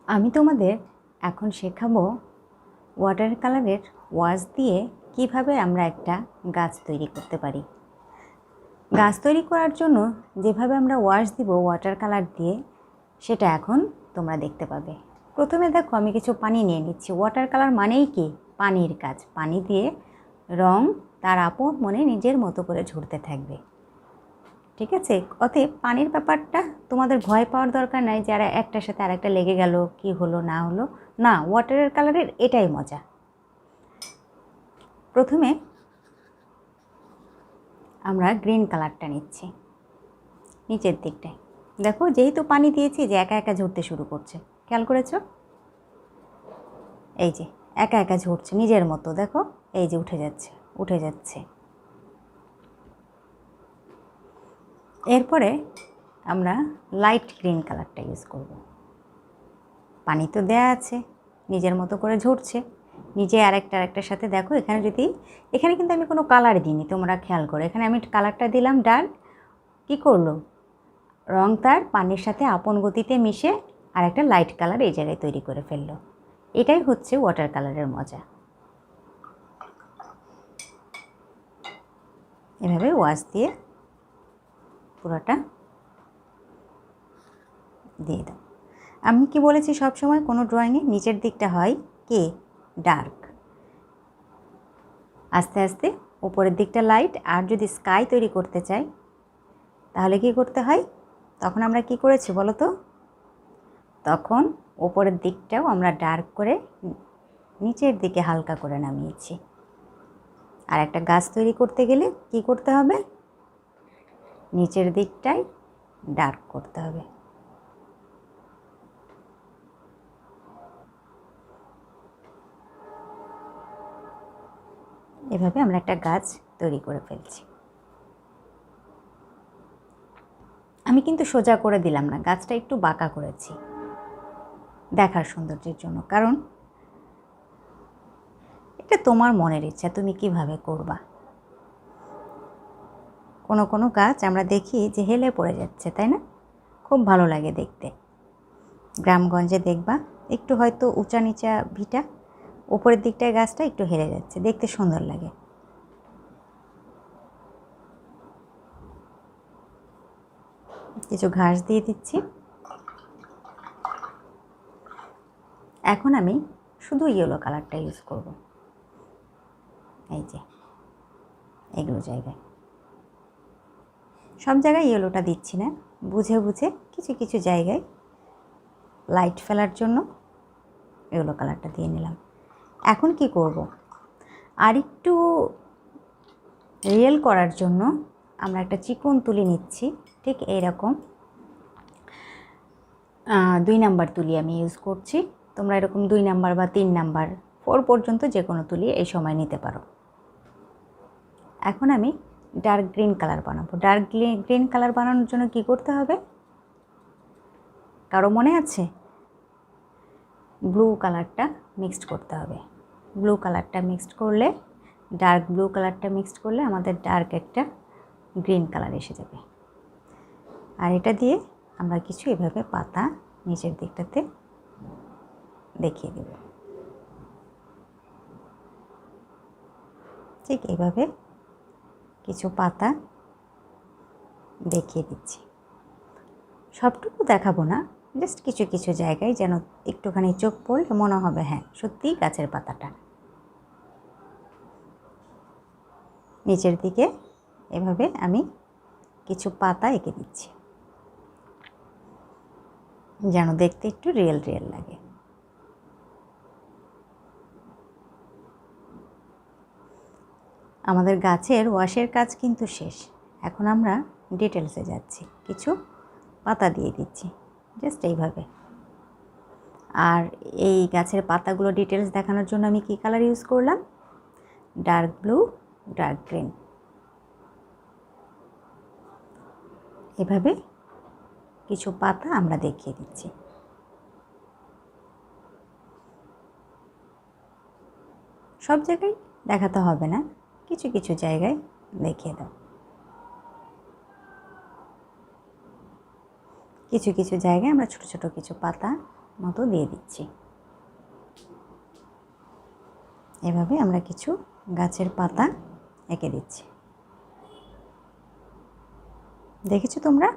আমি তোমাদের এখন শেখাবো ওয়াটার কালারের ওয়াশ দিয়ে কিভাবে আমরা একটা গাছ তৈরি করতে পারি। গাছ তৈরি করার জন্য যেভাবে আমরা ওয়াশ দিব ওয়াটার কালার দিয়ে সেটা এখন তোমরা দেখতে পাবে। প্রথমে দেখো আমি কিছু পানি নিয়ে নিচ্ছি। ওয়াটার কালার মানেই কি? পানির কাজ। পানি দিয়ে রং তার আপন মনে নিজের মতো করে ঝরতে থাকবে, ঠিক আছে? অতএব পানির ব্যাপারটা তোমাদের ভয় পাওয়ার দরকার নাই, যারা একটার সাথে আরেকটা লেগে গেল, কি হলো না হলো না। ওয়াটারের কালারের এটাই মজা। প্রথমে আমরা গ্রিন কালারটা নিচ্ছি নিচের দিকটায়। দেখো যেহেতু পানি দিয়েছি যে একা একা ঝরতে শুরু করছে, খেয়াল করেছো? এই যে একা একা ঝরছে নিজের মতো, দেখো এই যে উঠে যাচ্ছে উঠে যাচ্ছে। এরপরে আমরা লাইট গ্রিন কালারটা ইউজ করব। পানি তো দেয়া আছে, নিজের মতো করে ঝরছে নিচে আরেকটার সাথে। দেখো এখানে কিন্তু আমি কোনো কালার দিইনি, তোমরা খেয়াল করো। এখানে আমি কালারটা দিলাম ডার্ক। কী করলো? রং তার পানির সাথে আপন গতিতে মিশে আর একটা লাইট কালার এই জায়গায় তৈরি করে ফেললো। এটাই হচ্ছে ওয়াটার কালারের মজা। এভাবে ওয়াশ দিয়ে পুরোটা দিয়ে দাও। আমি কি বলেছি, সবসময় কোনো ড্রয়িংয়ে নিচের দিকটা হয় কি ডার্ক, আস্তে আস্তে উপরের দিকটা লাইট। আর যদি স্কাই তৈরি করতে চাই তাহলে কি করতে হয়? তখন আমরা কি করেছি বলো তো? তখন উপরের দিকটাও আমরা ডার্ক করে নিচের দিকে হালকা করে নামিয়েছি। আর একটা গাছ তৈরি করতে গেলে কি করতে হবে? নিচের দিকটাই ডার্ক করতে হবে। এভাবে আমরা একটা গাছ তৈরি করে ফেলছি। আমি কিন্তু সোজা করে দিলাম না, গাছটা একটু বাঁকা করেছি দেখার সৌন্দর্যের জন্য, কারণ এটা তোমার মনের ইচ্ছা, তুমি কিভাবে করবা। কোনো গাছ আমরা দেখি যে হেলে পড়ে যাচ্ছে, তাই না? খুব ভালো লাগে দেখতে। গ্রামগঞ্জে দেখবা একটু হয়তো উঁচা নিচা ভিটা, উপরের দিকটায় গাছটা একটু হেলে যাচ্ছে, দেখতে সুন্দর লাগে। কিছু ঘাস দিয়ে দিচ্ছি। এখন আমি শুধু ইয়েলো কালারটা ইউজ করব। এই যে এগুলো জায়গায়, সব জায়গায় ইয়েলোটা দিচ্ছি না, বুঝে বুঝে কিছু কিছু জায়গায় লাইট ফেলার জন্য ইয়েলো কালারটা দিয়ে নিলাম। এখন কি করব? আর একটু রিয়েল করার জন্য আমরা একটা চিকন তুলি নিচ্ছি, ঠিক এইরকম 2 নাম্বার তুলি আমি ইউজ করছি। তোমরা এরকম 2 নাম্বার বা 3 নাম্বার 4 পর্যন্ত যে কোনো তুলি এই সময় নিতে পারো। এখন আমি ডার্ক গ্রিন কালার বানাবো। ডার্ক গ্রিন কালার বানানোর জন্য কি করতে হবে কারো মনে আছে? ব্লু কালারটা মিক্সড করতে হবে। ব্লু কালারটা মিক্সড করলে, ডার্ক ব্লু কালারটা মিক্সড করলে আমাদের ডার্ক একটা গ্রিন কালার এসে যাবে। আর এটা দিয়ে আমরা কিছু এভাবে পাতা নিচের দিকটাতে দেখিয়ে দেব। ঠিক এইভাবে কিছু পাতা দেখিয়ে দিচ্ছি। সবটুকু দেখাবো না, জাস্ট কিছু কিছু জায়গায় যেন একটুখানি চোখ পড়লে মনে হবে হ্যাঁ সত্যিই গাছের পাতাটা। নিচের দিকে এভাবে আমি কিছু পাতা এঁকে দিচ্ছি যেন দেখতে একটু রিয়েল রিয়েল লাগে। আমাদের গাছের ওয়াশের কাজ কিন্তু শেষ। এখন আমরা ডিটেলসে যাচ্ছি। কিছু পাতা দিয়ে দিচ্ছি জাস্ট এইভাবে। আর এই গাছের পাতাগুলো ডিটেলস দেখানোর জন্য আমি কী কালার ইউজ করলাম? Dark blue, dark green. এভাবে কিছু পাতা আমরা দেখিয়ে দিচ্ছি। সব জায়গায় দেখাতে হবে না, কিছু কিছু জায়গায় দেখিয়ে দাও। কিছু কিছু জায়গায় আমরা ছোট ছোট কিছু পাতা মতো দিয়ে দিচ্ছি। এভাবে আমরা কিছু গাছের পাতা এঁকে দিচ্ছি। দেখেছো তোমরা?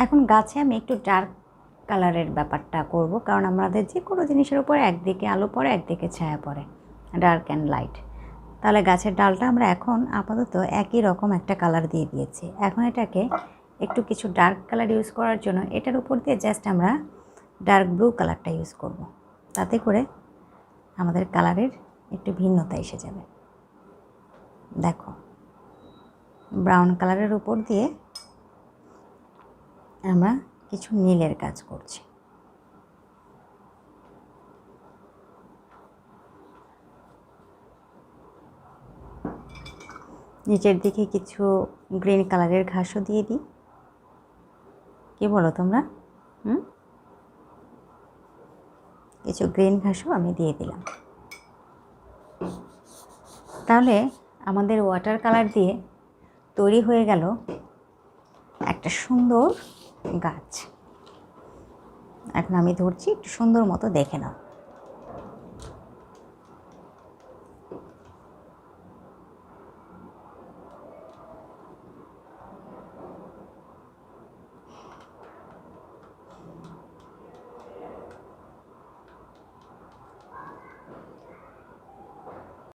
এখন গাছে আমি একটু ডার্ক কালারের ব্যাপারটা করব, কারণ আমাদের যে কোনো জিনিসের উপর একদিকে আলো পড়ে একদিকে ছায়া পড়ে, ডার্ক অ্যান্ড লাইট। তাহলে গাছের ডালটা আমরা এখন আপাতত একই রকম একটা কালার দিয়ে দিয়েছি। এখন এটাকে একটু কিছু ডার্ক কালার ইউজ করার জন্য এটার উপর দিয়ে জাস্ট আমরা ডার্ক ব্লু কালারটা ইউজ করব। তাতে করে আমাদের কালারের একটু ভিন্নতা এসে যাবে। দেখো, ব্রাউন কালারের উপর দিয়ে আমরা কিছু নীলের কাজ করছি। নিচের দিকে কিছু গ্রিন কালারের ঘাসও দিয়ে দিই। কি বলো তোমরা? কিছু গ্রিন ঘাসও আমি দিয়ে দিলাম। তাহলে আমাদের ওয়াটার কালার দিয়ে তৈরি হয়ে গেল একটা সুন্দর গাছ। এখন আমি ধরছি, একটু সুন্দর মতো দেখে নাও।